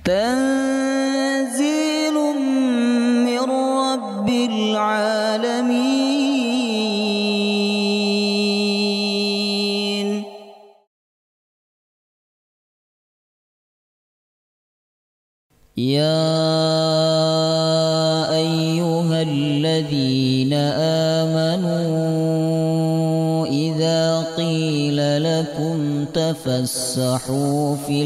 تنزيل من رب العالمين. يا أيها الذين آمنوا إذا قيل لكم تفسحوا في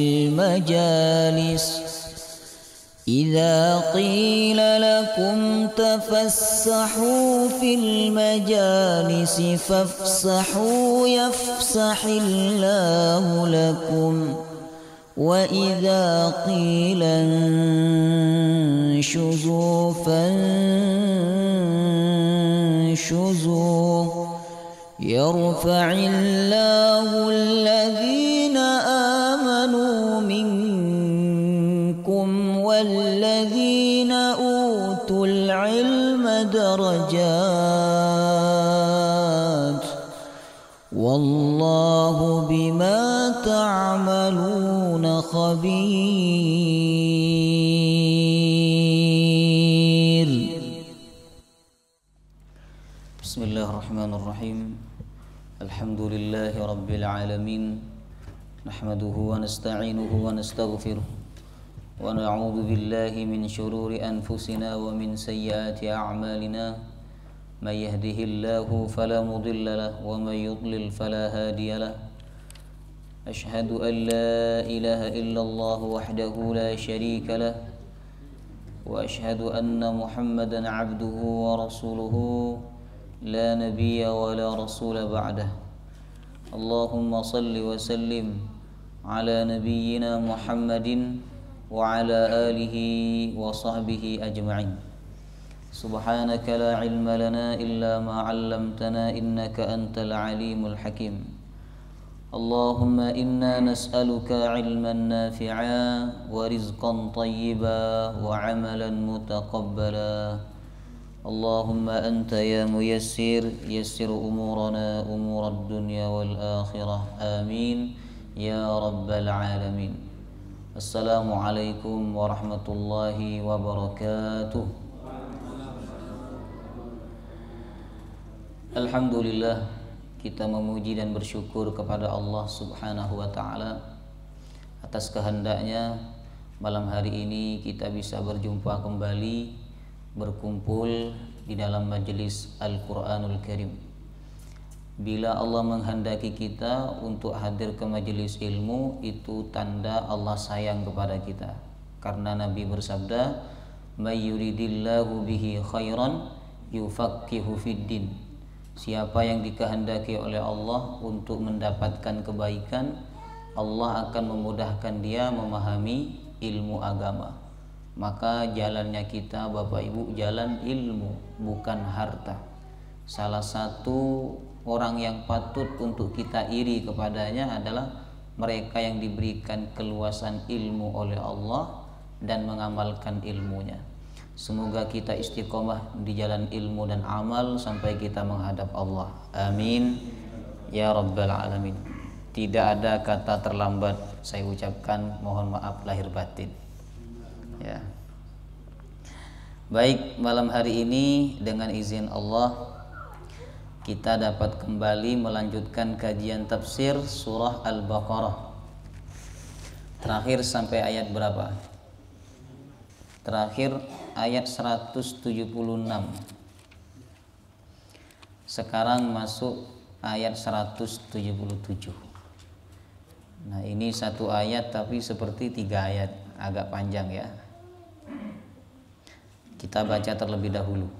المجالس فافسحوا يفسح الله لكم وإذا قيل انشزوا فانشزوا يرفع الله الذين آمنوا منكم والذين أوتوا العلم درجات والله بما تعملون خبير. بسم الله الرحمن الرحيم. الحمد لله رب العالمين، نحمده ونستعينه ونستغفره ونعوذ بالله من شرور أنفسنا ومن سيئات أعمالنا، من يهده الله فلا مضل له ومن يضلل فلا هادي له. أشهد أن لا إله إلا الله وحده لا شريك له وأشهد أن محمدا عبده ورسوله لا نبي ولا رسول بعده. اللهم صل وسلم على نبينا محمد وعلى آله وصحبه أجمعين. سبحانك لا علم لنا إلا ما علمتنا إنك أنت العليم الحكيم. اللهم إنا نسألك علما نافعا ورزقا طيبا وعملا متقبلا. اللهم أنت يا ميسر يسر أمورنا أمور الدنيا والآخرة آمين يا رب العالمين. السلام عليكم ورحمة الله وبركاته. Alhamdulillah, kita memuji dan bersyukur kepada Allah Subhanahu wa Ta'ala atas kehendaknya malam hari ini kita bisa berjumpa kembali, berkumpul di dalam majelis Al-Quranul Karim. Bila Allah menghendaki kita untuk hadir ke majelis ilmu, itu tanda Allah sayang kepada kita. Karena Nabi bersabda, "May yuridillahu bihi khairan yufaqqihu fiddin." Siapa yang dikehendaki oleh Allah untuk mendapatkan kebaikan, Allah akan memudahkan dia memahami ilmu agama. Maka jalannya kita, Bapak Ibu, jalan ilmu, bukan harta. Salah satu orang yang patut untuk kita iri kepadanya adalah mereka yang diberikan keluasan ilmu oleh Allah dan mengamalkan ilmunya. Semoga kita istiqomah di jalan ilmu dan amal sampai kita menghadap Allah. Amin ya rabbal alamin. Tidak ada kata terlambat saya ucapkan, mohon maaf lahir batin. Ya. Baik, malam hari ini dengan izin Allah kita dapat kembali melanjutkan kajian tafsir surah Al-Baqarah. Terakhir sampai ayat berapa? Terakhir ayat 176. Sekarang masuk ayat 177. Nah, ini satu ayat tapi seperti 3 ayat, agak panjang ya. Kita baca terlebih dahulu.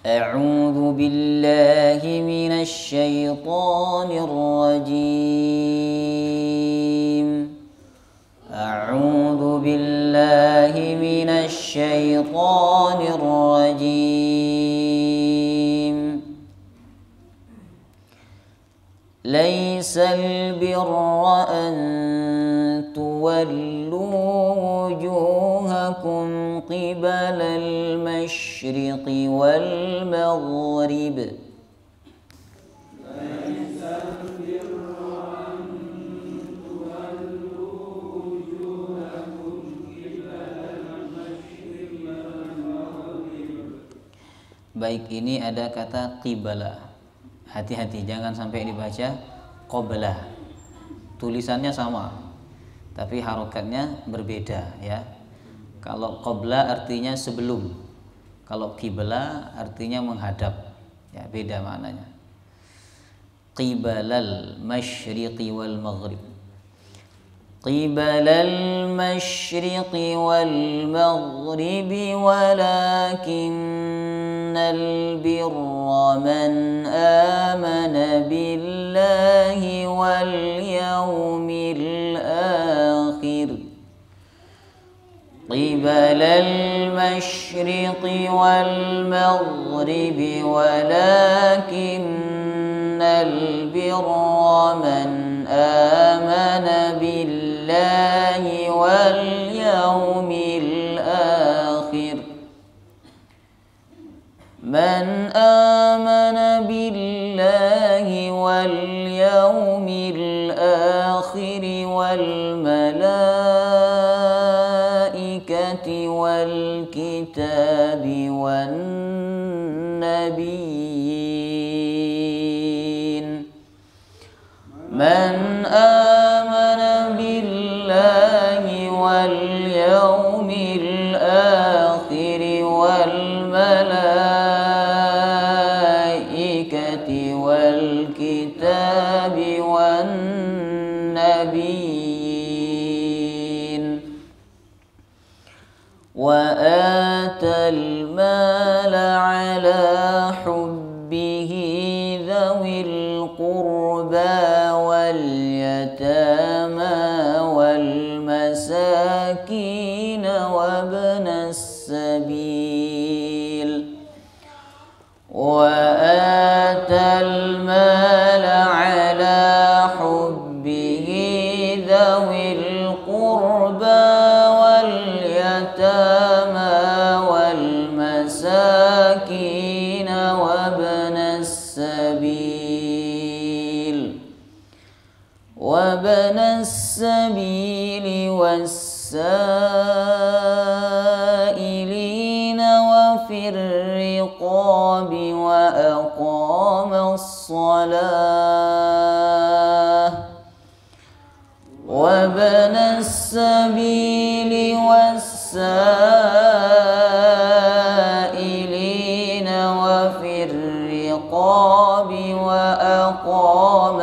A'udzu billahi minasy syaithanir rajim. A'udzu billahi minasy syaithanir rajim. Laisal birra an tuwallu wujuhakum qibalal masyriqi wal maghrib. baik ini ada kata qibala. Hati-hati jangan sampai dibaca qablah. Tulisannya sama, tapi harokatnya berbeda ya. Kalau qabla artinya sebelum, kalau qibla artinya menghadap. Ya, beda maknanya. Qibalal masyriqi wal maghrib. Qibalal masyriqi wal maghribi walakinnal birra man amana billahi wal yawmil akhir. Qibalal masyriqi wal maghribi walakinnal birra man amana billahi wal yawmil akhir. Man amana billahi wal yawmil akhir wal malaikati wal kitabi wan nabiyyin. Man amana billahi wal yawmil akhir wal malaikati wal kitabi wan nabiyyin. Wa atal mala ala hubbihi dhawil qurba wal yatama wal masakin wa ibnas sabil. Wa atal mala ala hubbihi dhawil qurba wal yatama wal masakin wa ibnas sabil. وابن السبيل والسائلين وفي الرقاب وأقام الصلاة. وابن السبيل والسائلين وفي الرقاب وأقام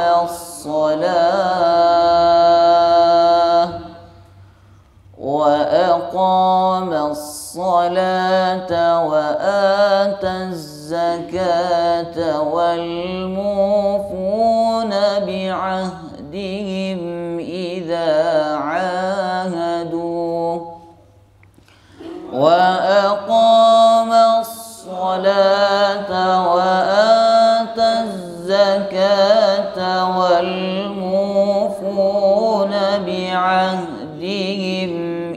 الصلاة وآتى الزكاة والموفون بعهدهم إذا عاهدوا. وأقام الصلاة وآتى الزكاة والموفون بعهدهم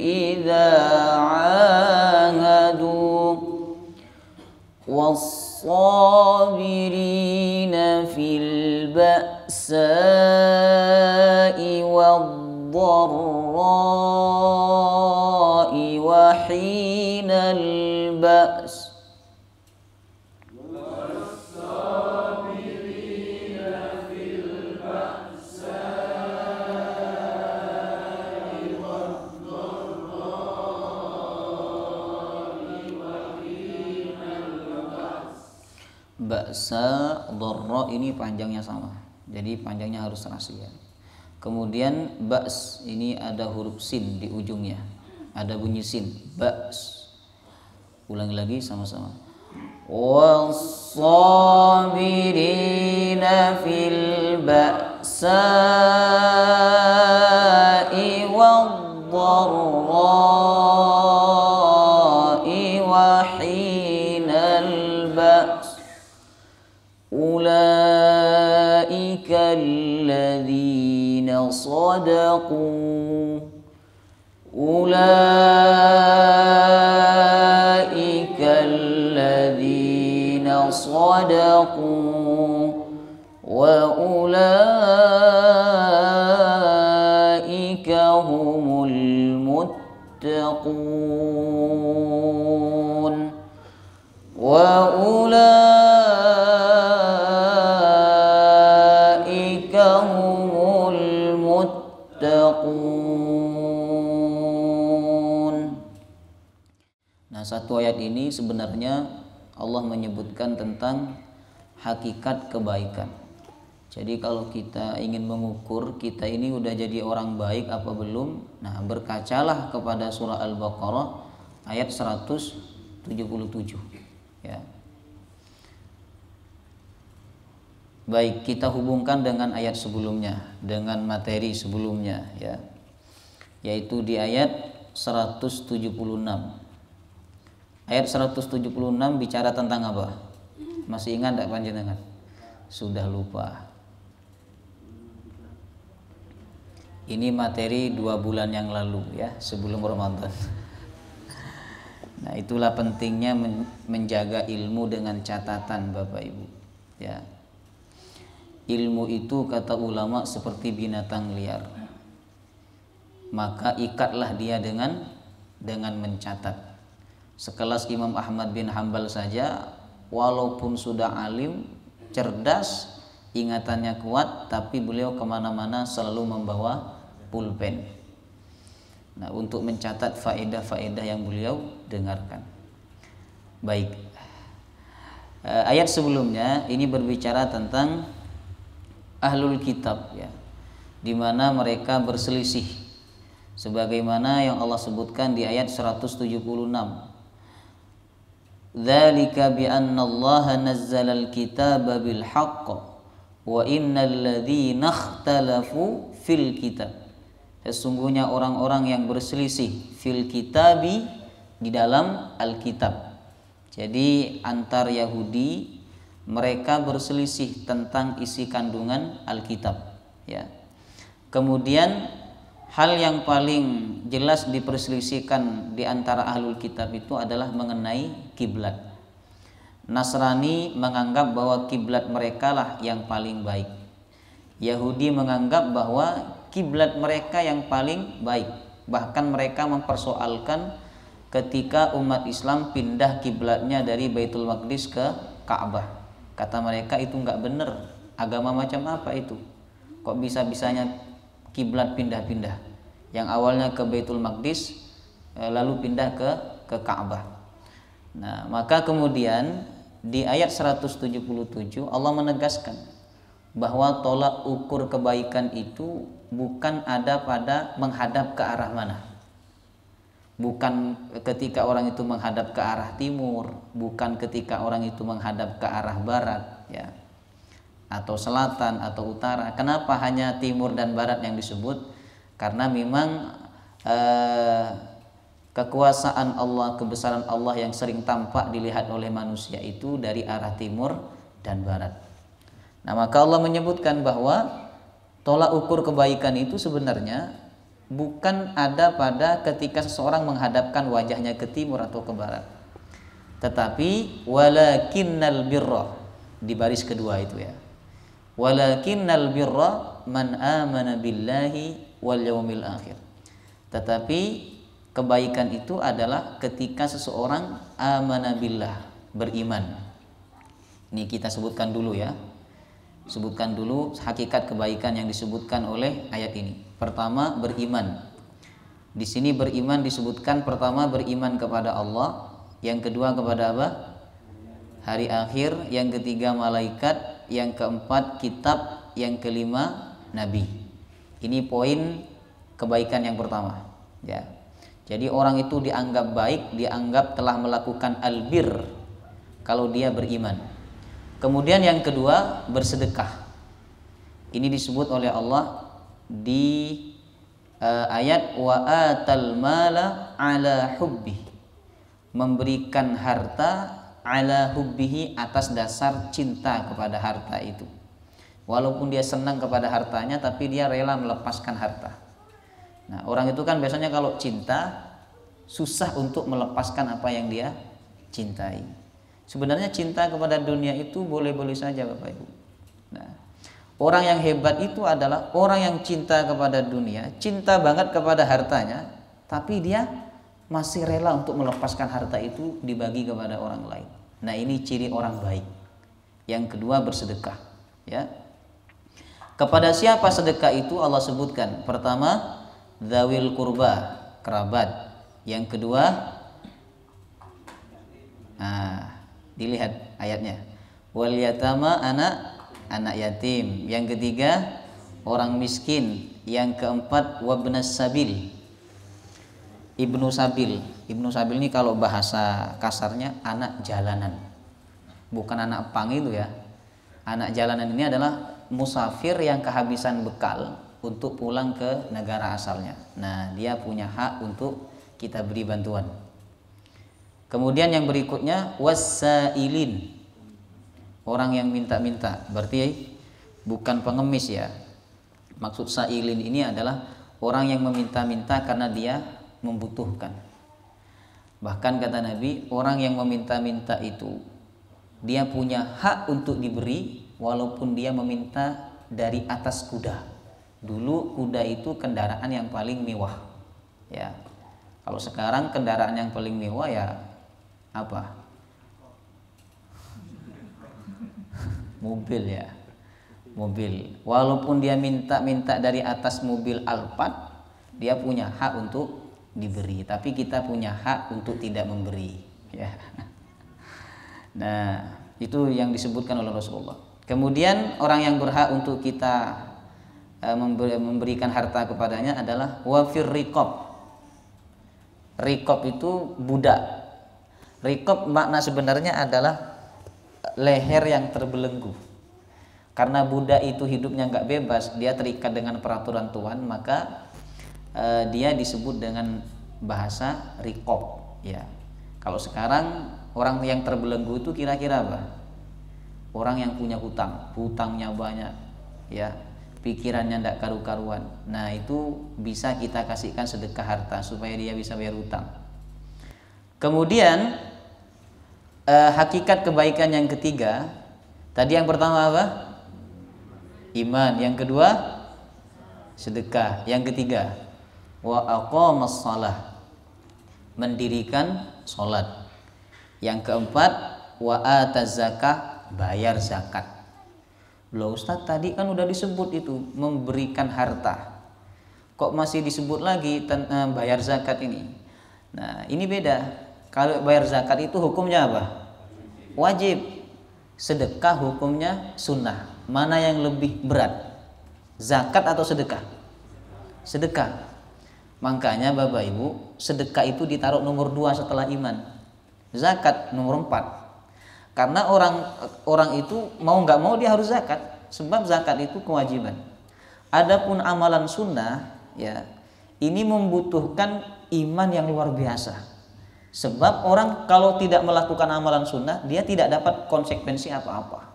إذا عاهدوا. والصابرين في البأساء والضراء وحين البأس. Ba'sa, dharra ini panjangnya sama, jadi panjangnya harus serasi ya. Kemudian ba's ini ada huruf sin di ujungnya, ada bunyi sin. Ba's, ulangi lagi sama-sama. Was-sabirina fil ba'sa'i wad-dharra'i wa hinal ba's. Ulaika alladhina sadaqu. Ulaika alladhina sadaqu wa ulaika humul muttaqun. Wa تتقون. Nah, satu ayat ini sebenarnya Allah menyebutkan tentang hakikat kebaikan. Jadi kalau kita ingin mengukur kita ini udah jadi orang baik apa belum, nah berkacalah kepada surah Al-Baqarah ayat 177 ya. Baik, kita hubungkan dengan ayat sebelumnya, dengan materi sebelumnya ya. Yaitu di ayat 176. Ayat 176 bicara tentang apa? Masih ingat enggak panjenengan? Sudah lupa. Ini materi 2 bulan yang lalu ya, sebelum Ramadan. Nah, itulah pentingnya menjaga ilmu dengan catatan Bapak Ibu ya. Ilmu itu kata ulama seperti binatang liar. Maka ikatlah dia dengan mencatat. Sekelas Imam Ahmad bin Hanbal saja walaupun sudah alim, cerdas, ingatannya kuat, tapi beliau kemana-mana selalu membawa pulpen. Nah, untuk mencatat faedah-faedah yang beliau dengarkan. Baik, ayat sebelumnya ini berbicara tentang ahlul kitab ya, di mana mereka berselisih, sebagaimana yang Allah sebutkan di ayat 176. Dzalika bi anna Allah nazzala al-kitaba bil haqq wa innal ladzina ikhtalafu fil kitab. Sesungguhnya orang-orang yang berselisih fil kitabi di dalam Alkitab. Jadi antar Yahudi mereka berselisih tentang isi kandungan Alkitab ya. Kemudian hal yang paling jelas diperselisihkan di antara ahlul kitab itu adalah mengenai kiblat. Nasrani menganggap bahwa kiblat mereka lah yang paling baik. Yahudi menganggap bahwa kiblat mereka yang paling baik. Bahkan mereka mempersoalkan ketika umat Islam pindah kiblatnya dari Baitul Maqdis ke Ka'bah. Kata mereka itu enggak benar. Agama macam apa itu? Kok bisa-bisanya kiblat pindah-pindah? Yang awalnya ke Baitul Maqdis lalu pindah ke Ka'bah. Nah, maka kemudian di ayat 177 Allah menegaskan bahwa tolak ukur kebaikan itu bukan ada pada menghadap ke arah mana. Bukan ketika orang itu menghadap ke arah timur, bukan ketika orang itu menghadap ke arah barat ya, atau selatan atau utara. Kenapa hanya timur dan barat yang disebut? Karena memang kekuasaan Allah, kebesaran Allah yang sering tampak dilihat oleh manusia itu dari arah timur dan barat. Nah, maka Allah menyebutkan bahwa tolak ukur kebaikan itu sebenarnya bukan ada pada ketika seseorang menghadapkan wajahnya ke timur atau ke barat. Tetapi walakinnal birra, di baris kedua itu ya. Walakinnal birra man amana billahi wal yaumil akhir. Tetapi kebaikan itu adalah ketika seseorang amana billah, beriman. Ini kita sebutkan dulu ya. Sebutkan dulu hakikat kebaikan yang disebutkan oleh ayat ini. Pertama, beriman. Di sini beriman disebutkan pertama beriman kepada Allah, yang kedua kepada apa? Hari akhir, yang ketiga malaikat, yang keempat kitab, yang kelima nabi. Ini poin kebaikan yang pertama, ya. Jadi orang itu dianggap baik, dianggap telah melakukan albir kalau dia beriman. Kemudian yang kedua, bersedekah. Ini disebut oleh Allah di ayat wa atal mala ala hubbi, memberikan harta ala hubbihi, atas dasar cinta kepada harta itu. Walaupun dia senang kepada hartanya, tapi dia rela melepaskan harta. Nah, orang itu kan biasanya kalau cinta susah untuk melepaskan apa yang dia cintai. Sebenarnya cinta kepada dunia itu boleh-boleh saja Bapak Ibu. Nah, orang yang hebat itu adalah orang yang cinta kepada dunia, cinta banget kepada hartanya, tapi dia masih rela untuk melepaskan harta itu dibagi kepada orang lain. Nah, ini ciri orang baik. Yang kedua, bersedekah ya. Kepada siapa sedekah itu Allah sebutkan? Pertama, dzawil qurba, kerabat. Yang kedua, dilihat ayatnya, wal yatama, anak yatim. Yang ketiga, orang miskin. Yang keempat, wabnas sabil, ibnu sabil. Ibnu sabil ini kalau bahasa kasarnya anak jalanan, bukan anak pang itu ya. Anak jalanan ini adalah musafir yang kehabisan bekal untuk pulang ke negara asalnya. Nah, dia punya hak untuk kita beri bantuan. Kemudian yang berikutnya, wasailin, orang yang minta-minta. Berarti bukan pengemis ya. Maksud sailin ini adalah orang yang meminta-minta karena dia membutuhkan. Bahkan kata Nabi, orang yang meminta-minta itu dia punya hak untuk diberi walaupun dia meminta dari atas kuda. Dulu kuda itu kendaraan yang paling mewah ya. Kalau sekarang kendaraan yang paling mewah ya apa? Mobil ya. Mobil. Walaupun dia minta dari atas mobil Alphard, dia punya hak untuk diberi, tapi kita punya hak untuk tidak memberi ya. Nah, itu yang disebutkan oleh Rasulullah. Kemudian orang yang berhak untuk kita memberikan harta kepadanya adalah wafir riqab. Riqab itu budak. Riqab makna sebenarnya adalah leher yang terbelenggu. Karena budak itu hidupnya nggak bebas, dia terikat dengan peraturan Tuhan, maka dia disebut dengan bahasa riqab ya. Kalau sekarang orang yang terbelenggu itu kira-kira apa? Orang yang punya hutang, hutangnya banyak ya, pikirannya tidak karu-karuan. Nah, itu bisa kita kasihkan sedekah harta supaya dia bisa bayar hutang. Kemudian hakikat kebaikan yang ketiga, tadi yang pertama apa? Iman. Yang kedua sedekah. Yang ketiga wa aqamas shalah, mendirikan sholat. Yang keempat wa ataz zakah, bayar zakat. Loh Ustaz, tadi kan udah disebut itu memberikan harta, kok masih disebut lagi bayar zakat ini? Nah, ini beda. Kalau bayar zakat itu hukumnya apa? Wajib. Sedekah hukumnya sunnah. Mana yang lebih berat? Zakat atau sedekah? Sedekah. Makanya Bapak Ibu, sedekah itu ditaruh nomor 2 setelah iman. Zakat nomor 4. Karena orang itu mau nggak mau dia harus zakat, sebab zakat itu kewajiban. Adapun amalan sunnah ya, ini membutuhkan iman yang luar biasa. Sebab orang kalau tidak melakukan amalan sunnah, dia tidak dapat konsekuensi apa-apa.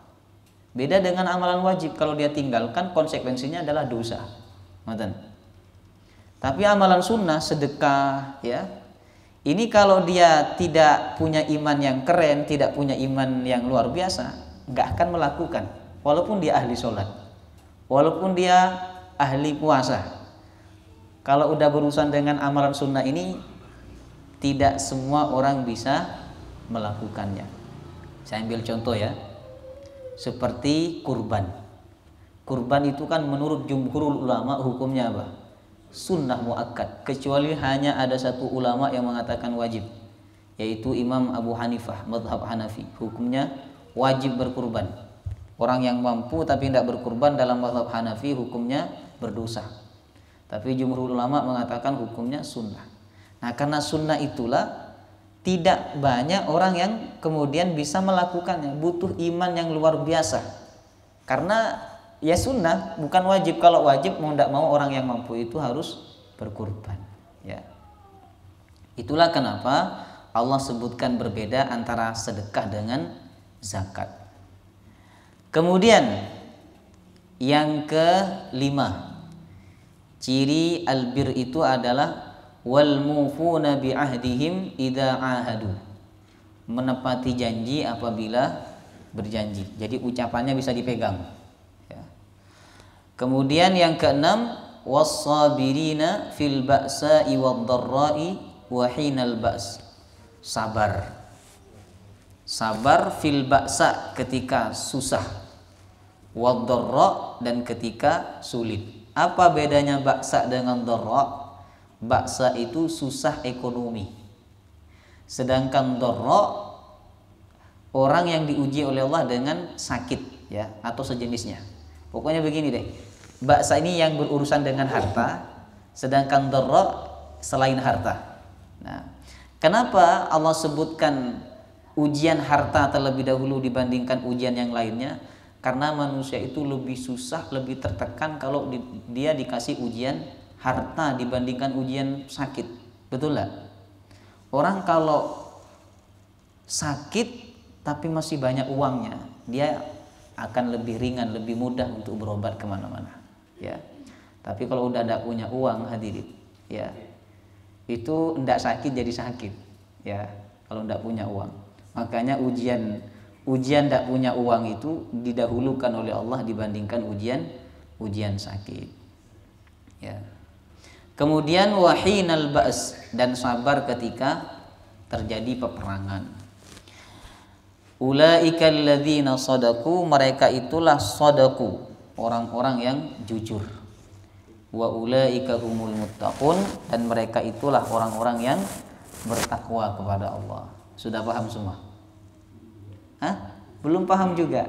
Beda dengan amalan wajib, kalau dia tinggalkan konsekuensinya adalah dosa. Ngoten. Tapi amalan sunnah, sedekah ya, ini kalau dia tidak punya iman yang keren, tidak punya iman yang luar biasa, nggak akan melakukan. Walaupun dia ahli sholat, walaupun dia ahli puasa, kalau udah berurusan dengan amalan sunnah ini, tidak semua orang bisa melakukannya. Saya ambil contoh ya, seperti kurban. Kurban itu kan menurut jumhurul ulama hukumnya apa? Sunnah muakkad, kecuali hanya ada satu ulama yang mengatakan wajib, yaitu Imam Abu Hanifah, mazhab Hanafi, hukumnya wajib berkurban. Orang yang mampu tapi tidak berkurban dalam mazhab Hanafi hukumnya berdosa. Tapi jumhur ulama mengatakan hukumnya sunnah. Nah, karena sunnah itulah tidak banyak orang yang kemudian bisa melakukannya, butuh iman yang luar biasa. Karena ya sunnah, bukan wajib. Kalau wajib mau tidak mau orang yang mampu itu harus berkurban ya. Itulah kenapa Allah sebutkan berbeda antara sedekah dengan zakat. Kemudian yang kelima, ciri albir itu adalah wal mufuna bi ahdihim idza ahadu, menepati janji apabila berjanji. Jadi ucapannya bisa dipegang. Kemudian yang keenam, was-sabirina fil ba'sa'i wad-dharra'i wa hinal ba's, sabar. Sabar fil ba'sa, ketika susah, wad-dharra, dan ketika sulit. Apa bedanya ba'sa dengan dharra? Ba'sa itu susah ekonomi. Sedangkan dharra orang yang diuji oleh Allah dengan sakit ya atau sejenisnya. Pokoknya begini deh. Ba'sa ini yang berurusan dengan harta, sedangkan dharra selain harta. Nah, kenapa Allah sebutkan ujian harta terlebih dahulu dibandingkan ujian yang lainnya? Karena manusia itu lebih susah, lebih tertekan kalau dia dikasih ujian harta dibandingkan ujian sakit. Betul lah. Orang kalau sakit tapi masih banyak uangnya, dia akan lebih ringan, lebih mudah untuk berobat kemana-mana. Ya. Tapi kalau udah tidak punya uang, hadirin, ya itu tidak sakit jadi sakit. Ya, kalau tidak punya uang. Makanya ujian tidak punya uang itu didahulukan oleh Allah dibandingkan ujian sakit. Ya. Kemudian wahinal ba's, dan sabar ketika terjadi peperangan. Ulaika alladzina shadaku, mereka itulah shadaku, orang-orang yang jujur. Wa ulaika humul muttaqun, dan mereka itulah orang-orang yang bertakwa kepada Allah. Sudah paham semua? Hah? Belum paham juga?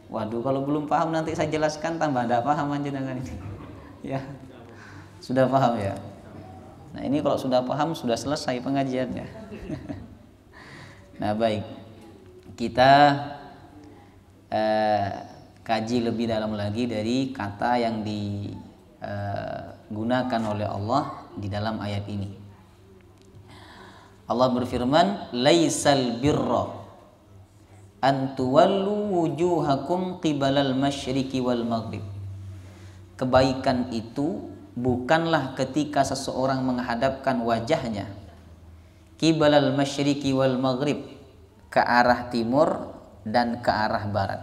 Waduh, kalau belum paham nanti saya jelaskan tambah tidak paham jenengan ini. Ya. Sudah paham ya? Nah, ini kalau sudah paham sudah selesai pengajiannya. Nah, baik. Kita kaji lebih dalam lagi dari kata yang digunakan oleh Allah di dalam ayat ini. Allah berfirman, laisal birra an tuwallu wujuhakum qibalal masyriqi wal maghrib. Kebaikan itu bukanlah ketika seseorang menghadapkan wajahnya qibalal masyriqi wal maghrib, ke arah timur dan ke arah barat.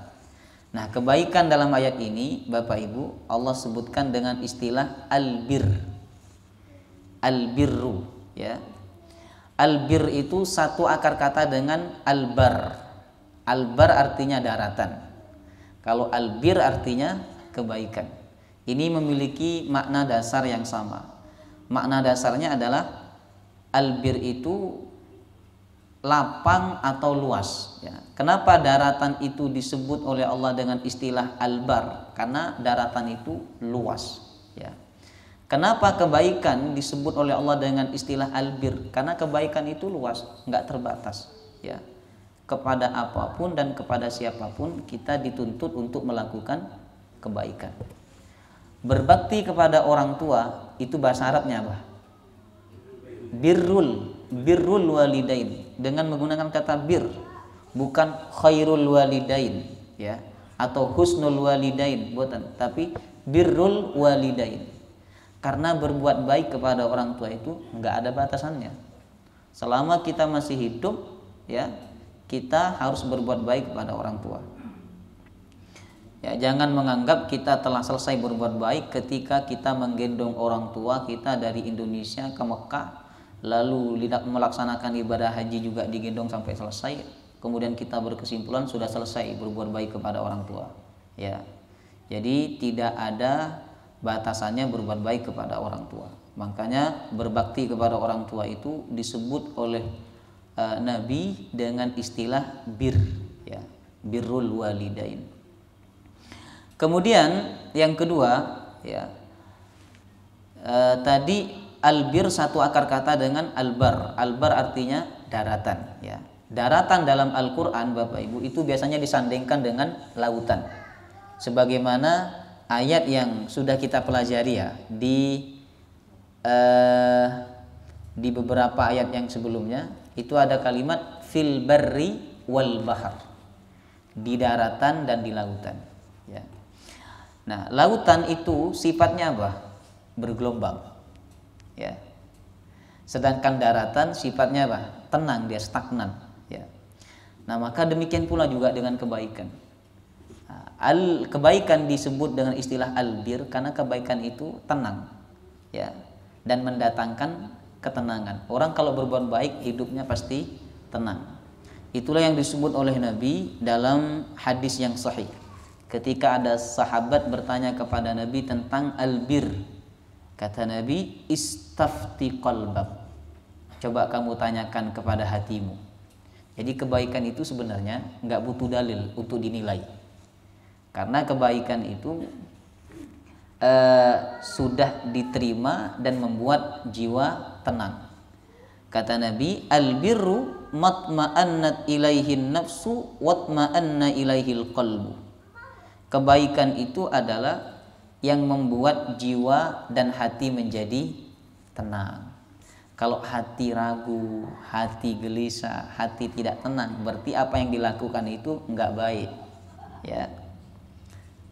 Nah, kebaikan dalam ayat ini Bapak Ibu Allah sebutkan dengan istilah albir. Albirru, ya. Albir itu satu akar kata dengan albar. Albar artinya daratan. Kalau albir artinya kebaikan. Ini memiliki makna dasar yang sama. Makna dasarnya adalah albir itu lapang atau luas. Ya. Kenapa daratan itu disebut oleh Allah dengan istilah albar? Karena daratan itu luas. Ya. Kenapa kebaikan disebut oleh Allah dengan istilah albir? Karena kebaikan itu luas, nggak terbatas. Ya. Kepada apapun dan kepada siapapun kita dituntut untuk melakukan kebaikan. Berbakti kepada orang tua itu bahasa Arabnya apa? Birrul walidain, dengan menggunakan kata bir, bukan khairul walidain, ya, atau husnul walidain, bukan, tapi birrul walidain. Karena berbuat baik kepada orang tua itu nggak ada batasannya. Selama kita masih hidup, ya, kita harus berbuat baik kepada orang tua. Ya, jangan menganggap kita telah selesai berbuat baik ketika kita menggendong orang tua kita dari Indonesia ke Mekah, lalu melaksanakan ibadah haji juga digendong sampai selesai, kemudian kita berkesimpulan sudah selesai berbuat baik kepada orang tua. Ya, jadi tidak ada batasannya berbuat baik kepada orang tua. Makanya berbakti kepada orang tua itu disebut oleh Nabi dengan istilah bir, ya, birrul walidain. Kemudian yang kedua, ya, tadi albir satu akar kata dengan albar. Albar artinya daratan, ya. Daratan dalam Al-Qur'an Bapak Ibu itu biasanya disandingkan dengan lautan. Sebagaimana ayat yang sudah kita pelajari, ya, di beberapa ayat yang sebelumnya itu ada kalimat fil barri wal bahar, di daratan dan di lautan, ya. Nah, lautan itu sifatnya apa? Bergelombang, ya. Sedangkan daratan sifatnya apa? Tenang, dia stagnan, ya. Nah, maka demikian pula juga dengan kebaikan. Kebaikan disebut dengan istilah albir karena kebaikan itu tenang, ya, dan mendatangkan ketenangan. Orang kalau berbuat baik hidupnya pasti tenang. Itulah yang disebut oleh Nabi dalam hadis yang sahih. Ketika ada sahabat bertanya kepada Nabi tentang albir, Kata Nabi, istafti qalbak. Coba kamu tanyakan kepada hatimu. Jadi kebaikan itu sebenarnya nggak butuh dalil untuk dinilai. Karena kebaikan itu sudah diterima dan membuat jiwa tenang. Kata Nabi, albirru matma'annat ilaihin nafsu watma'anna ilaihil qalbu. Kebaikan itu adalah yang membuat jiwa dan hati menjadi tenang. Kalau hati ragu, hati gelisah, hati tidak tenang, berarti apa yang dilakukan itu enggak baik. Ya.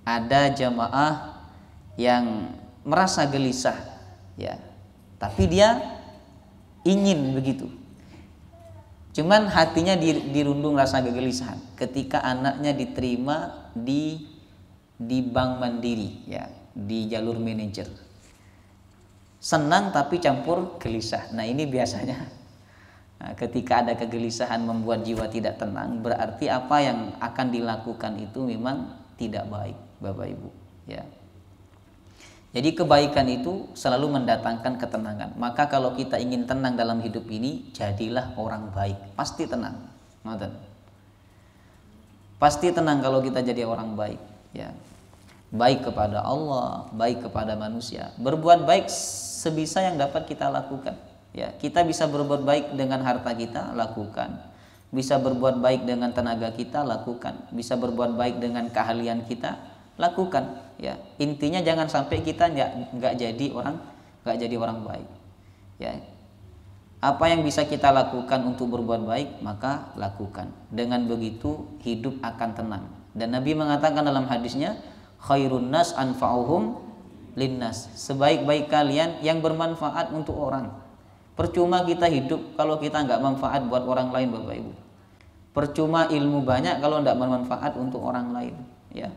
Ada jamaah yang merasa gelisah, ya. Tapi dia ingin begitu. Cuman hatinya dirundung rasa kegelisahan ketika anaknya diterima di Bank Mandiri, ya, di jalur manajer. Senang tapi campur gelisah. Nah ini biasanya ketika ada kegelisahan membuat jiwa tidak tenang, berarti apa yang akan dilakukan itu memang tidak baik, Bapak Ibu. Ya. Jadi kebaikan itu selalu mendatangkan ketenangan. Maka kalau kita ingin tenang dalam hidup ini, jadilah orang baik. Pasti tenang. Pasti tenang kalau kita jadi orang baik. Ya. Baik kepada Allah, baik kepada manusia. Berbuat baik sebisa yang dapat kita lakukan. Ya, kita bisa berbuat baik dengan harta kita, lakukan. Bisa berbuat baik dengan tenaga kita, lakukan. Bisa berbuat baik dengan keahlian kita, lakukan. Ya, intinya jangan sampai kita nggak jadi orang baik. Ya, apa yang bisa kita lakukan untuk berbuat baik maka lakukan. Dengan begitu hidup akan tenang. Dan Nabi mengatakan dalam hadisnya, khairun nas anfa'uhum linnas. Sebaik-baik kalian yang bermanfaat untuk orang. Percuma kita hidup kalau kita nggak manfaat buat orang lain, Bapak Ibu. Percuma ilmu banyak kalau nggak bermanfaat untuk orang lain. Ya.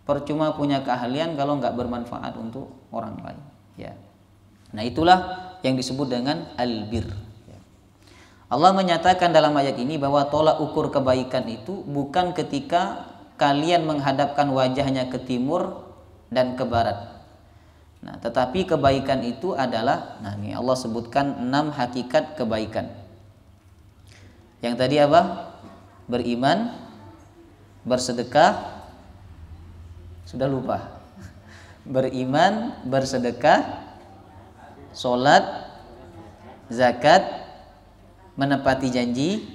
Percuma punya keahlian kalau nggak bermanfaat untuk orang lain. Ya. Nah itulah yang disebut dengan albir. Ya. Allah menyatakan dalam ayat ini bahwa tolak ukur kebaikan itu bukan ketika kalian menghadapkan wajahnya ke timur dan ke barat. Nah, tetapi kebaikan itu adalah, nah ini Allah sebutkan 6 hakikat kebaikan. Yang tadi apa? Beriman, bersedekah, sudah lupa. Beriman, bersedekah, sholat, zakat, menepati janji,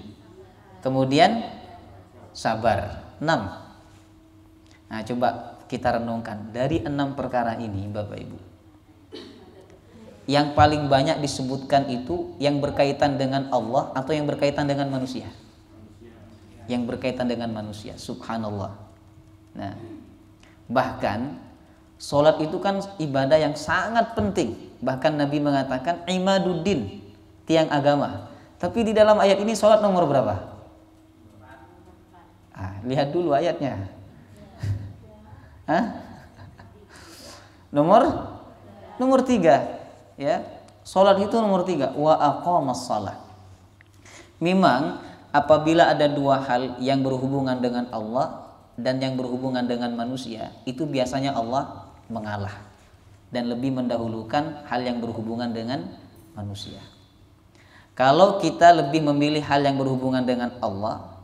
kemudian sabar. 6. Nah, coba kita renungkan dari 6 perkara ini, Bapak Ibu. Yang paling banyak disebutkan itu yang berkaitan dengan Allah atau yang berkaitan dengan manusia? Yang berkaitan dengan manusia, subhanallah. Nah, bahkan sholat itu kan ibadah yang sangat penting. Bahkan Nabi mengatakan imaduddin, tiang agama. Tapi di dalam ayat ini sholat nomor berapa? Lihat dulu ayatnya. Nomor 3, ya. Salat itu nomor 3, wa aqamas shalah. Memang apabila ada 2 hal yang berhubungan dengan Allah dan yang berhubungan dengan manusia, itu biasanya Allah mengalah dan lebih mendahulukan hal yang berhubungan dengan manusia. Kalau kita lebih memilih hal yang berhubungan dengan Allah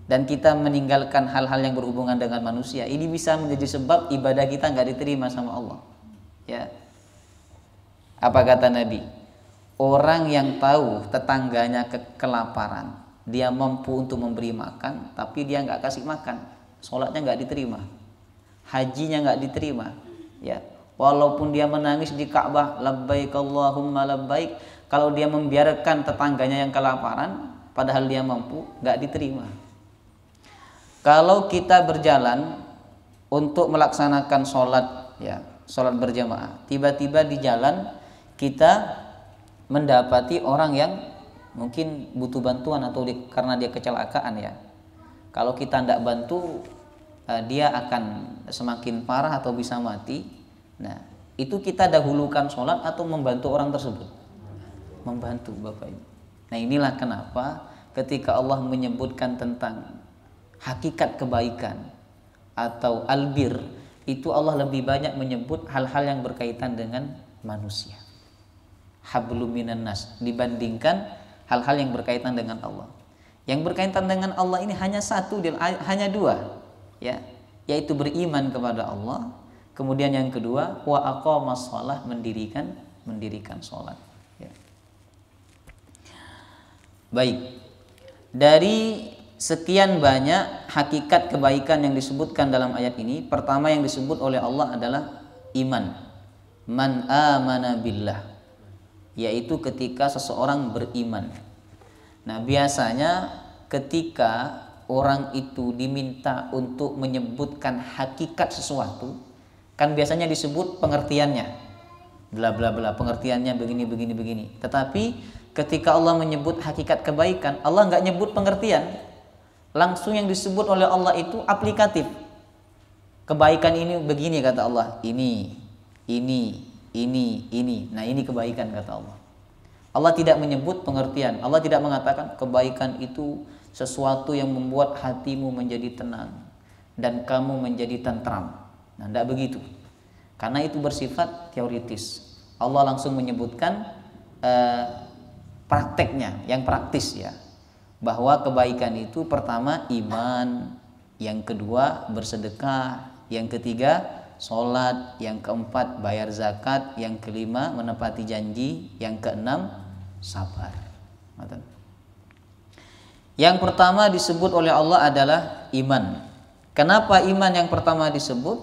dan kita meninggalkan hal-hal yang berhubungan dengan manusia, ini bisa menjadi sebab ibadah kita nggak diterima sama Allah. Ya. Apa kata Nabi? Orang yang tahu tetangganya kelaparan, dia mampu untuk memberi makan, tapi dia nggak kasih makan, sholatnya nggak diterima, hajinya nggak diterima. Ya. Walaupun dia menangis di Ka'bah, labbaik Allahumma labbaik, kalau dia membiarkan tetangganya yang kelaparan, padahal dia mampu, nggak diterima. Kalau kita berjalan untuk melaksanakan sholat, ya, sholat berjamaah, tiba-tiba di jalan kita mendapati orang yang mungkin butuh bantuan atau karena dia kecelakaan, ya. Kalau kita tidak bantu, dia akan semakin parah atau bisa mati. Nah, itu kita dahulukan sholat atau membantu orang tersebut? Membantu, Bapak Ibu. Nah, inilah kenapa ketika Allah menyebutkan tentang hakikat kebaikan atau albir, itu Allah lebih banyak menyebut hal-hal yang berkaitan dengan manusia. Hablum minan nas, dibandingkan hal-hal yang berkaitan dengan Allah. Yang berkaitan dengan Allah ini hanya satu, hanya dua, ya, yaitu beriman kepada Allah. Kemudian yang kedua, wa aqamas shalah, mendirikan sholat. Ya. Baik, dari sekian banyak hakikat kebaikan yang disebutkan dalam ayat ini, pertama yang disebut oleh Allah adalah iman. Man amana billah, yaitu ketika seseorang beriman. Nah, biasanya ketika orang itu diminta untuk menyebutkan hakikat sesuatu, kan biasanya disebut pengertiannya, bla bla bla, pengertiannya begini. Tetapi ketika Allah menyebut hakikat kebaikan, Allah nggak nyebut pengertian, langsung yang disebut oleh Allah itu aplikatif. Kebaikan ini begini kata Allah, ini. Nah, ini kebaikan kata Allah. Allah tidak menyebut pengertian. Allah tidak mengatakan kebaikan itu sesuatu yang membuat hatimu menjadi tenang dan kamu menjadi tentram. Nah, tidak begitu. Karena itu bersifat teoritis. Allah langsung menyebutkan prakteknya, yang praktis ya. Bahwa kebaikan itu pertama iman, yang kedua bersedekah, yang ketiga sholat, yang keempat bayar zakat, yang kelima menepati janji, yang keenam sabar. Yang pertama disebut oleh Allah adalah iman. Kenapa iman yang pertama disebut?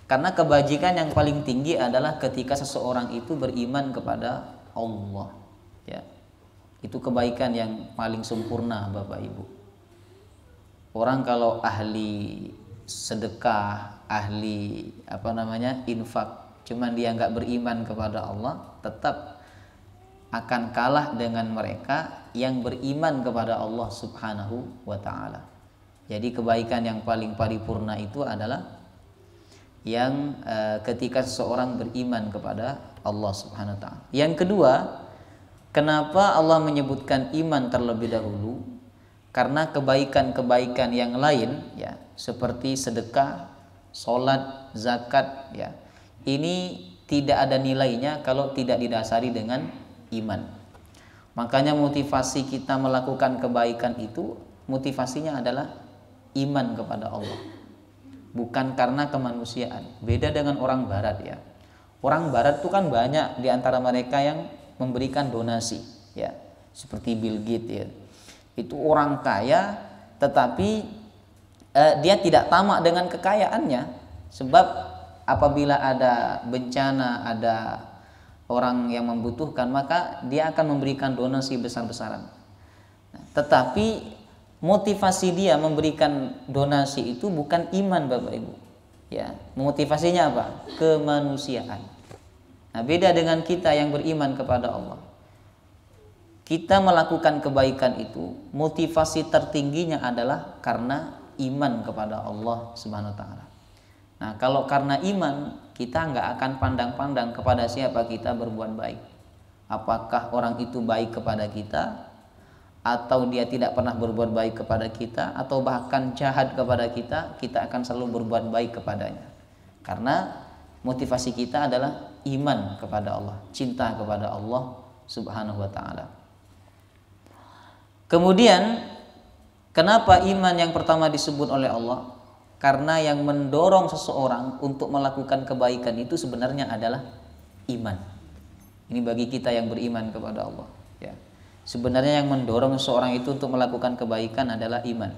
Karena kebajikan yang paling tinggi adalah ketika seseorang itu beriman kepada Allah, ya. Itu kebaikan yang paling sempurna, Bapak Ibu. Orang kalau ahli sedekah, ahli infak, cuman dia nggak beriman kepada Allah, tetap akan kalah dengan mereka yang beriman kepada Allah Subhanahu wa ta'ala. Jadi kebaikan yang paling paripurna itu adalah yang ketika seseorang beriman kepada Allah Subhanahu wa ta'ala. Yang kedua, kenapa Allah menyebutkan iman terlebih dahulu? Karena kebaikan-kebaikan yang lain ya, seperti sedekah, sholat, zakat ya, ini tidak ada nilainya kalau tidak didasari dengan iman. Makanya motivasi kita melakukan kebaikan itu, motivasinya adalah iman kepada Allah, bukan karena kemanusiaan. Beda dengan orang barat ya. Orang barat itu kan banyak di antara mereka yang memberikan donasi ya, seperti Bill Gates ya. Itu orang kaya tetapi dia tidak tamak dengan kekayaannya, sebab apabila ada bencana, ada orang yang membutuhkan, maka dia akan memberikan donasi besar-besaran. Tetapi motivasi dia memberikan donasi itu bukan iman, Bapak Ibu. Ya, motivasinya apa? Kemanusiaan. Nah, beda dengan kita yang beriman kepada Allah. Kita melakukan kebaikan itu, motivasi tertingginya adalah karena iman kepada Allah Subhanahu wa ta'ala. Nah, kalau karena iman, kita nggak akan pandang-pandang kepada siapa kita berbuat baik. Apakah orang itu baik kepada kita, atau dia tidak pernah berbuat baik kepada kita, atau bahkan jahat kepada kita, kita akan selalu berbuat baik kepadanya. Karena motivasi kita adalah iman kepada Allah, cinta kepada Allah Subhanahu wa ta'ala. Kemudian, kenapa iman yang pertama disebut oleh Allah? Karena yang mendorong seseorang untuk melakukan kebaikan itu sebenarnya adalah iman. Ini bagi kita yang beriman kepada Allah ya. Sebenarnya yang mendorong seseorang itu untuk melakukan kebaikan adalah iman.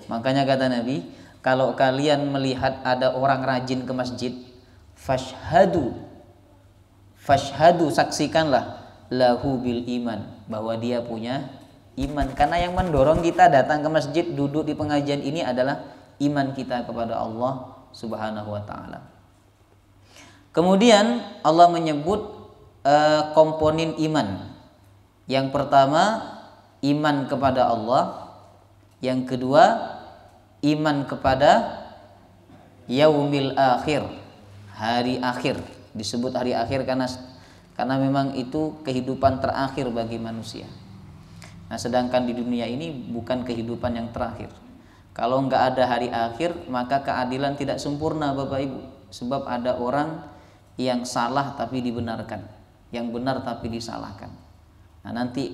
Makanya kata Nabi, kalau kalian melihat ada orang rajin ke masjid, fashhadu, saksikanlah lahu bil iman, bahwa dia punya iman. Karena yang mendorong kita datang ke masjid, duduk di pengajian ini adalah iman kita kepada Allah Subhanahu wa ta'ala. Kemudian Allah menyebut komponen iman. Yang pertama iman kepada Allah, yang kedua iman kepada yaumil akhir, hari akhir. Disebut hari akhir karena memang itu kehidupan terakhir bagi manusia. Nah, sedangkan di dunia ini bukan kehidupan yang terakhir. Kalau nggak ada hari akhir, maka keadilan tidak sempurna, Bapak Ibu. Sebab ada orang yang salah tapi dibenarkan, yang benar tapi disalahkan. Nah, nanti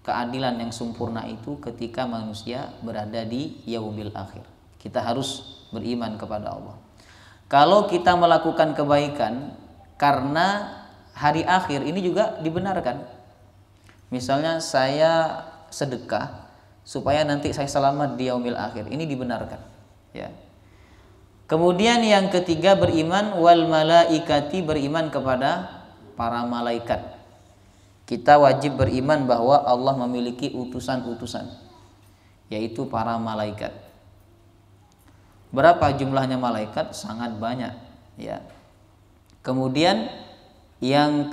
keadilan yang sempurna itu ketika manusia berada di yaumil akhir. Kita harus beriman kepada Allah. Kalau kita melakukan kebaikan karena hari akhir, ini juga dibenarkan. Misalnya saya sedekah supaya nanti saya selamat di yaumil akhir, ini dibenarkan, ya. Kemudian yang ketiga, beriman wal malaikati, beriman kepada para malaikat. Kita wajib beriman bahwa Allah memiliki utusan-utusan, yaitu para malaikat. Berapa jumlahnya malaikat? Sangat banyak, ya. Kemudian yang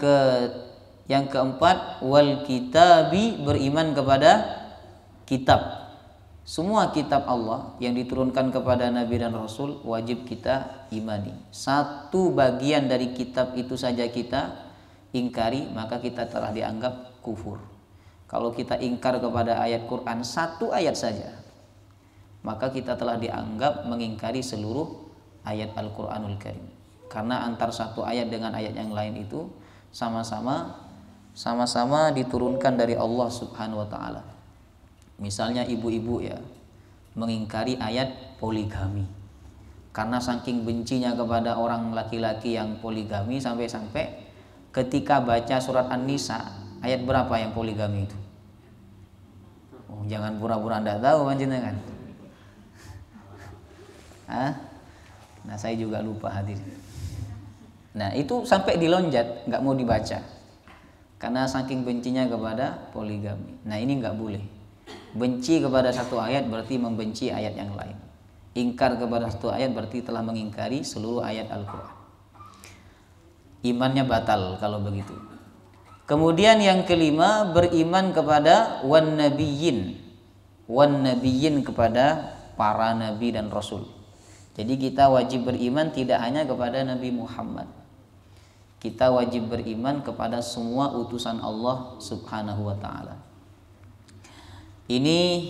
keempat, wal kitabi, beriman kepada kitab. Semua kitab Allah yang diturunkan kepada Nabi dan Rasul wajib kita imani. Satu bagian dari kitab itu saja kita ingkari, maka kita telah dianggap kufur. Kalau kita ingkar kepada ayat Quran satu ayat saja, maka kita telah dianggap mengingkari seluruh ayat Al-Quranul Karim. Karena antar satu ayat dengan ayat yang lain itu sama-sama diturunkan dari Allah Subhanahu wa taala. Misalnya ibu-ibu, ya, mengingkari ayat poligami. Karena saking bencinya kepada orang laki-laki yang poligami, sampai-sampai ketika baca surat An-Nisa ayat berapa yang poligami itu? Oh, jangan pura-pura enggak tahu panjenengan. Nah, saya juga lupa hadir. Nah, itu sampai dilonjat, nggak mau dibaca karena saking bencinya kepada poligami. Nah, ini nggak boleh. Benci kepada satu ayat berarti membenci ayat yang lain. Ingkar kepada satu ayat berarti telah mengingkari seluruh ayat Al-Quran. Imannya batal kalau begitu. Kemudian yang kelima, beriman kepada wan nabiyyin kepada para nabi dan rasul. Jadi kita wajib beriman tidak hanya kepada Nabi Muhammad. Kita wajib beriman kepada semua utusan Allah Subhanahu wa taala. Ini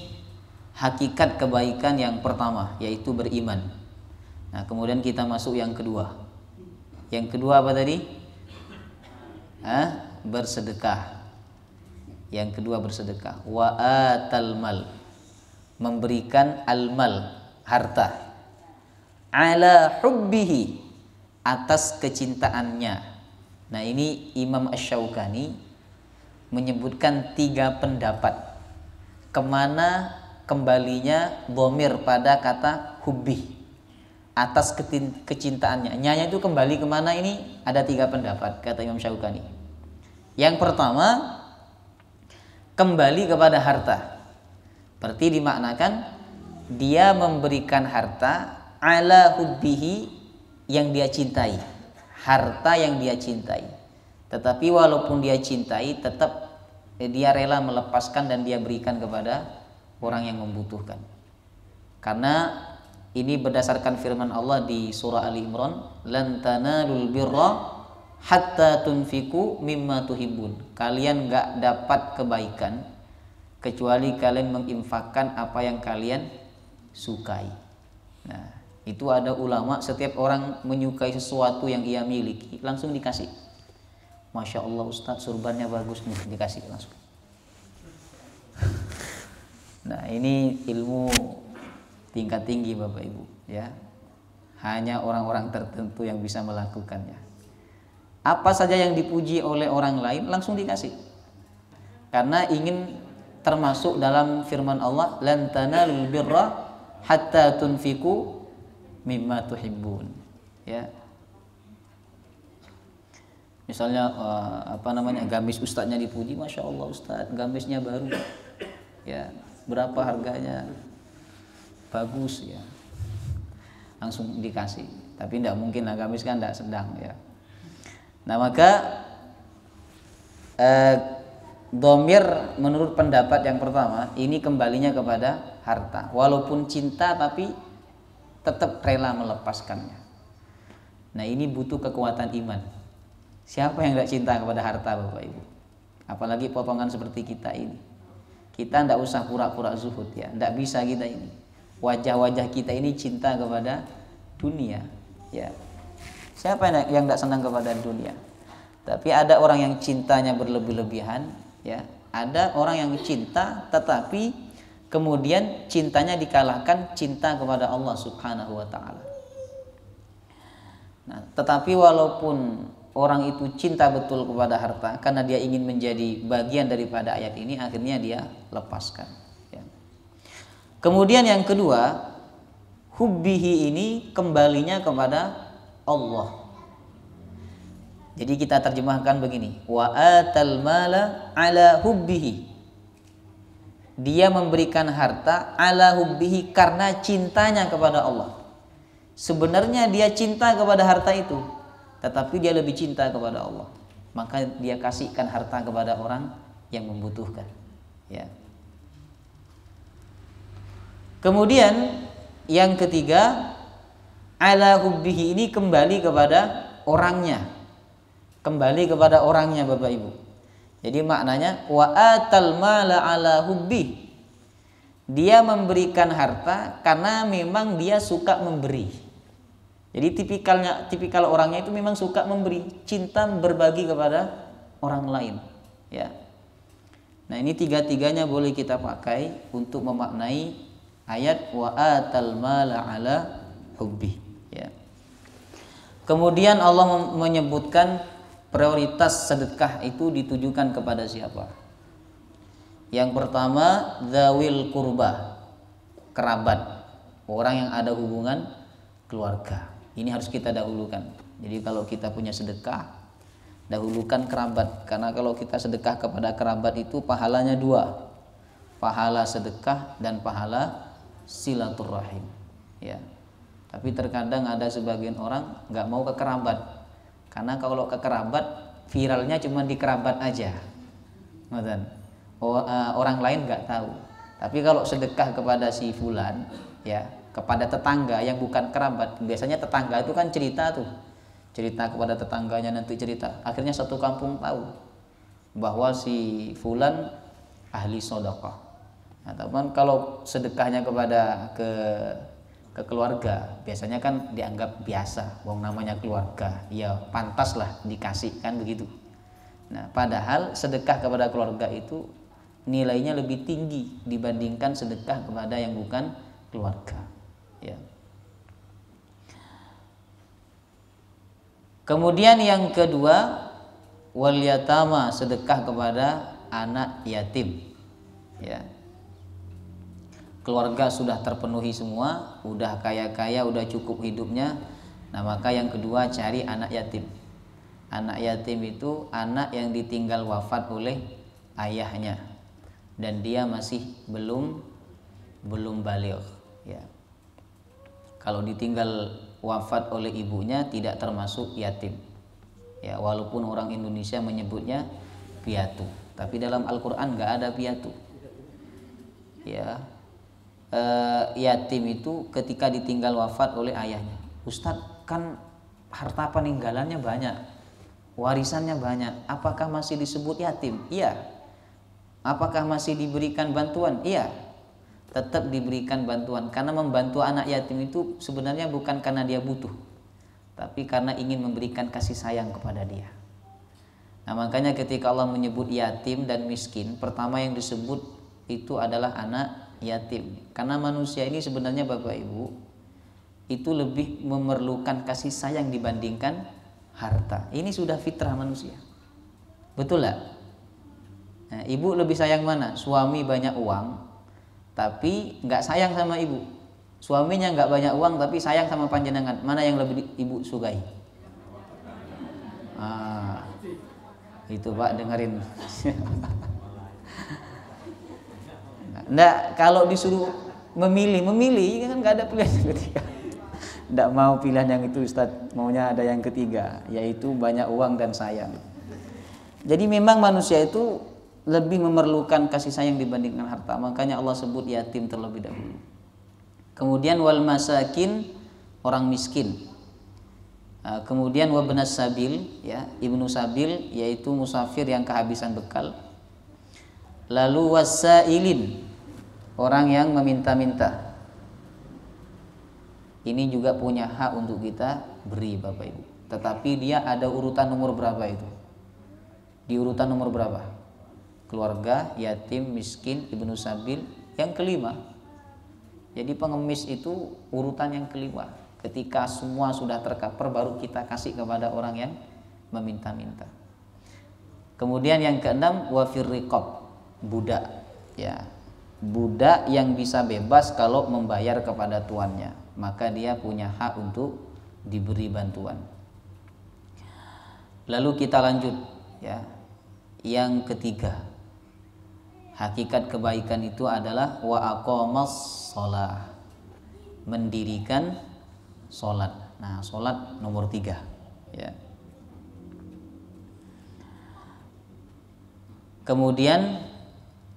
hakikat kebaikan yang pertama, yaitu beriman. Nah, kemudian kita masuk yang kedua. Yang kedua apa tadi? Bersedekah. Yang kedua bersedekah. Wa atal mal, memberikan al-mal, harta. Ala hubbihi, atas kecintaannya. Nah, ini Imam Asy-Syaukani menyebutkan 3 pendapat kemana kembalinya dhamir pada kata hubbi, atas kecintaannya. Nyanya itu kembali kemana? Ini ada 3 pendapat kata Imam Syaukani. Yang pertama, kembali kepada harta. Berarti dimaknakan dia memberikan harta ala hubbihi, yang dia cintai, harta yang dia cintai. Tetapi walaupun dia cintai, tetap dia rela melepaskan dan dia berikan kepada orang yang membutuhkan. Karena ini berdasarkan firman Allah di surah Ali Imran, lan tanalul birra hatta tunfiku mimma tuhibbun. Kalian enggak dapat kebaikan kecuali kalian menginfakkan apa yang kalian sukai. Nah, itu ada ulama, setiap orang menyukai sesuatu yang ia miliki langsung dikasih. Masya Allah Ustaz, surbannya bagus nih, dikasih langsung. Nah, ini ilmu tingkat tinggi Bapak Ibu, ya. Hanya orang-orang tertentu yang bisa melakukannya. Apa saja yang dipuji oleh orang lain langsung dikasih. Karena ingin termasuk dalam firman Allah, lan tanalul birra hatta tunfiku mimma tuhibbun, ya. Misalnya gamis ustadznya dipuji, Masya Allah Ustadz, gamisnya baru, ya, berapa harganya, bagus, ya, langsung dikasih. Tapi tidak mungkin lah, gamis kan tidak sedang, ya. Nah, maka dhamir menurut pendapat yang pertama ini kembalinya kepada harta, walaupun cinta tapi tetap rela melepaskannya. Nah, ini butuh kekuatan iman. Siapa yang tidak cinta kepada harta Bapak Ibu? Apalagi potongan seperti kita ini. Kita tidak usah pura-pura zuhud, ya. Tidak bisa kita ini. Wajah-wajah kita ini cinta kepada dunia, ya. Siapa yang tidak senang kepada dunia? Tapi ada orang yang cintanya berlebih-lebihan, ya. Ada orang yang cinta tetapi kemudian cintanya dikalahkan cinta kepada Allah Subhanahu wa taala. Nah, tetapi walaupun orang itu cinta betul kepada harta karena dia ingin menjadi bagian daripada ayat ini, akhirnya dia lepaskan, ya. Kemudian yang kedua, hubbihi ini kembalinya kepada Allah. Jadi kita terjemahkan begini, wa atal mala ala hubbihi. Dia memberikan harta ala hubbihi karena cintanya kepada Allah. Sebenarnya dia cinta kepada harta itu, tetapi dia lebih cinta kepada Allah. Maka dia kasihkan harta kepada orang yang membutuhkan, ya. Kemudian yang ketiga, ala hubbihi ini kembali kepada orangnya. Kembali kepada orangnya, Bapak Ibu. Jadi maknanya wa atal mala ala hubbi. Dia memberikan harta karena memang dia suka memberi. Jadi tipikal orangnya itu memang suka memberi, cinta berbagi kepada orang lain, ya. Nah, ini tiga-tiganya boleh kita pakai untuk memaknai ayat wa atal mala ala hubbi, ya. Kemudian Allah menyebutkan prioritas sedekah itu ditujukan kepada siapa? Yang pertama, dzawil qurba, kerabat, orang yang ada hubungan keluarga. Ini harus kita dahulukan. Jadi kalau kita punya sedekah, dahulukan kerabat, karena kalau kita sedekah kepada kerabat itu pahalanya dua, pahala sedekah dan pahala silaturahim, ya. Tapi terkadang ada sebagian orang nggak mau ke kerabat. Karena kalau ke kerabat viralnya cuma di kerabat aja, orang lain nggak tahu. Tapi kalau sedekah kepada si fulan, ya, kepada tetangga yang bukan kerabat, biasanya tetangga itu kan cerita kepada tetangganya, nanti cerita, akhirnya satu kampung tahu bahwa si fulan ahli sedekah. Nah, teman, kalau sedekahnya kepada ke keluarga biasanya kan dianggap biasa, wong namanya keluarga, ya pantaslah dikasih, kan begitu. Nah, padahal sedekah kepada keluarga itu nilainya lebih tinggi dibandingkan sedekah kepada yang bukan keluarga, ya. Kemudian yang kedua, wal yatama, sedekah kepada anak yatim, ya. Keluarga sudah terpenuhi semua, udah kaya-kaya, udah cukup hidupnya. Nah, maka yang kedua cari anak yatim. Anak yatim itu anak yang ditinggal wafat oleh ayahnya dan dia masih belum baligh, ya. Kalau ditinggal wafat oleh ibunya tidak termasuk yatim, ya, walaupun orang Indonesia menyebutnya piatu, tapi dalam Al-Qur'an nggak ada piatu, ya. Yatim itu ketika ditinggal wafat oleh ayahnya. Ustadz, kan harta peninggalannya banyak, warisannya banyak, apakah masih disebut yatim? Iya. Apakah masih diberikan bantuan? Iya, tetap diberikan bantuan, karena membantu anak yatim itu sebenarnya bukan karena dia butuh, tapi karena ingin memberikan kasih sayang kepada dia. Nah, makanya ketika Allah menyebut yatim dan miskin, pertama yang disebut itu adalah anak yatim, karena manusia ini sebenarnya, Bapak Ibu, itu lebih memerlukan kasih sayang dibandingkan harta. Ini sudah fitrah manusia, betul lah. Nah, ibu lebih sayang mana? Suami banyak uang tapi nggak sayang sama ibu. Suaminya nggak banyak uang tapi sayang sama panjenengan, mana yang lebih ibu sukai? Itu Pak, dengerin. Nggak, kalau disuruh memilih kan nggak ada pilihan yang ketiga. Nggak mau pilihan yang itu, Ustadz, maunya ada yang ketiga, yaitu banyak uang dan sayang. Jadi memang manusia itu lebih memerlukan kasih sayang dibandingkan harta, makanya Allah sebut yatim terlebih dahulu. Kemudian wal masakin, orang miskin. Kemudian wabnas sabil, ya, ibnu sabil, yaitu musafir yang kehabisan bekal. Lalu wasailin, orang yang meminta-minta. Ini juga punya hak untuk kita beri, Bapak Ibu. tetapi dia ada urutan nomor berapa itu? Di urutan nomor berapa? Keluarga, yatim, miskin, ibnu sabil, yang kelima. Jadi pengemis itu urutan yang kelima. Ketika semua sudah tercover baru kita kasih kepada orang yang meminta-minta. Kemudian yang keenam, wafir riqab, budak, ya. Budak yang bisa bebas kalau membayar kepada tuannya, maka dia punya hak untuk diberi bantuan. Lalu kita lanjut, ya. Yang ketiga, hakikat kebaikan itu adalah wa aqamas shalah, mendirikan sholat. Nah, sholat nomor 3, ya. Kemudian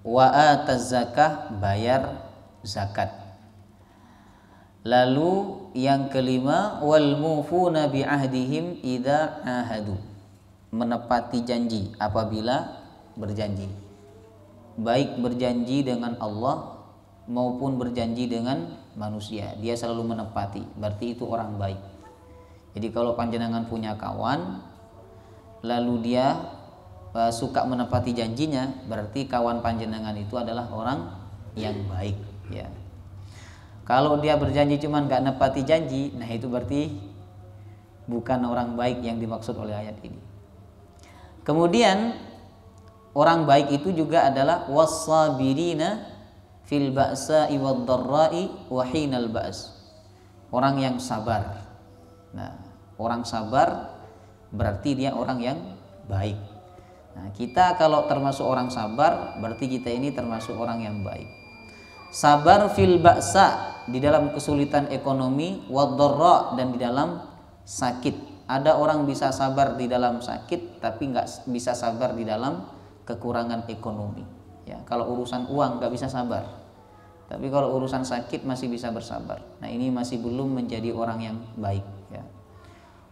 wa ataz zakah, bayar zakat. Lalu yang kelima, wal mufuna bi ahdihim idza ahadu, menepati janji apabila berjanji, baik berjanji dengan Allah maupun berjanji dengan manusia, dia selalu menepati, berarti itu orang baik. Jadi kalau panjenengan punya kawan lalu dia suka menepati janjinya, berarti kawan panjenengan itu adalah orang yang baik, ya. Kalau dia berjanji cuman gak nepati janji, nah itu berarti bukan orang baik yang dimaksud oleh ayat ini. Kemudian orang baik itu juga adalah was-sabirina fil ba'sa'i wad-dharra'i wa hinal ba's, orang yang sabar. Nah, orang sabar berarti dia orang yang baik. Nah, kita kalau termasuk orang sabar berarti kita ini termasuk orang yang baik. Sabar fil ba'sa, di dalam kesulitan ekonomi, wad-dharra, dan di dalam sakit. Ada orang bisa sabar di dalam sakit tapi nggak bisa sabar di dalam kekurangan ekonomi, ya. Kalau urusan uang nggak bisa sabar, tapi kalau urusan sakit masih bisa bersabar. Nah, ini masih belum menjadi orang yang baik, ya.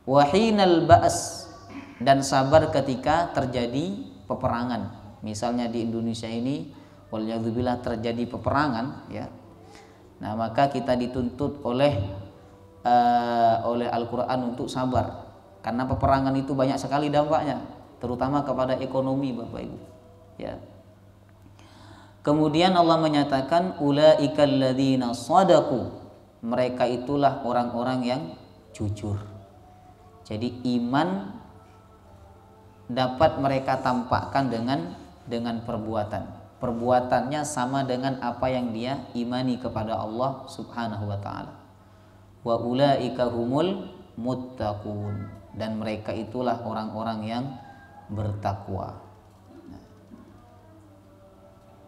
Wahinal ba's, dan sabar ketika terjadi peperangan. Misalnya di Indonesia ini waliyadzubillah terjadi peperangan, ya. Nah, maka kita dituntut oleh Al-Quran untuk sabar, karena peperangan itu banyak sekali dampaknya, terutama kepada ekonomi, Bapak Ibu, ya. Kemudian Allah menyatakan ulaikal ladzina shadaqu, mereka itulah orang-orang yang jujur. Jadi iman dapat mereka tampakkan dengan perbuatan. Perbuatannya sama dengan apa yang dia imani kepada Allah Subhanahu wa taala. Wa ulaika humul muttaqun, dan mereka itulah orang-orang yang bertakwa.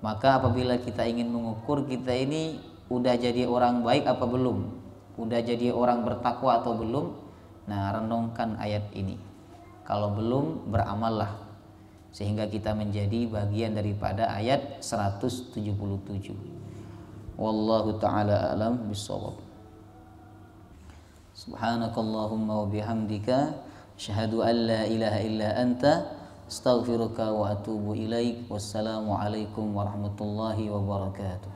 Maka apabila kita ingin mengukur kita ini udah jadi orang baik apa belum, udah jadi orang bertakwa atau belum, nah renungkan ayat ini. Kalau belum, beramallah sehingga kita menjadi bagian daripada ayat 177. Wallahu ta'ala alam bissawab. Subhanakallahumma wa bihamdika asyhadu an la ilaha illa anta astaghfiruka wa atubu ilaik. Wassalamu alaikum warahmatullahi wabarakatuh.